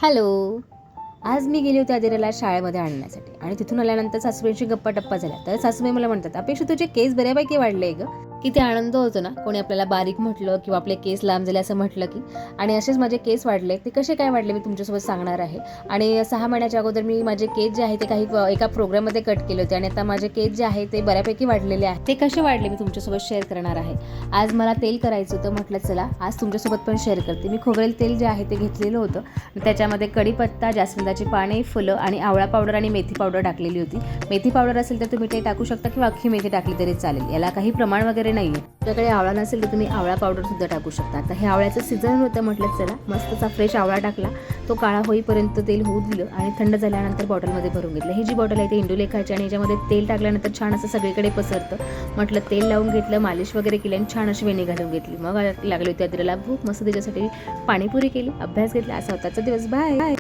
Hello. आज मी गेली होती आदिराला शाळेमध्ये आणण्यासाठी आणि तिथून आल्यानंतर सासूबाईंशी गप्पा-टप्पा झाल्या. तर सासूबाई मला म्हणतात, "अपेक्षा तुझे केस बऱ्यापैकी वाढले ग." किती आनंद होतो ना कोणी आपल्याला बारीक म्हटलं किंवा आपले केस लांब झाले असं म्हटलं की. आणि असेच माझे केस वाढले. ते कसे काय वाढले मी तुमच्यासोबत सांगणार आहे. आणि 6 महिन्याच्या अगोदर मी माझे केस जे आहे ते काही एका प्रोग्राममध्ये कट केले होते आणि आता माझे केस जे आहे ते बऱ्यापैकी वाढलेले आहेत. ते कसे वाढले मी तुमच्यासोबत शेअर करणार आहे. आज मला तेल करायचं होतं, म्हटलं चला आज तुमच्यासोबत पण शेअर करते. मी खोबरेल तेल जे आहे ते घेतलेलं होतं. त्याच्यामध्ये कढीपत्ता, जास्वंदाची पाने, फुलं आणि आवळा पावडर आणि मेथी पावडर टाकलेली होती. मेथी पावडर असेल तर तुम्ही ते टाकू शकता किंवा अख्खी मेथी टाकली तरी चालेल. याला काही प्रमाण वगैरे नाही आहे. तुमच्याकडे आवळा नसेल तर तुम्ही आवळा पावडर सुद्धा टाकू शकता. आता हे आवळ्याचं सीझन होतं, म्हटलं चला मस्तचा फ्रेश आवळा टाकला. तो काळा होईपर्यंत तेल होऊ दिलं आणि थंड झाल्यानंतर बॉटलमध्ये भरून घेतलं. ही जी बॉटल आहे ती इंडोलेखाची आणि याच्यामध्ये तेल टाकल्यानंतर छान असं सगळीकडे पसरतं. म्हटलं तेल लावून घेतलं, मालिश वगैरे केली आणि छान अशी वेणी घालून घेतली. मग लागली होती आदिराला भूक. मस्त त्याच्यासाठी पाणीपुरी केली, अभ्यास घेतला. असा होताचा दिवस. बाय.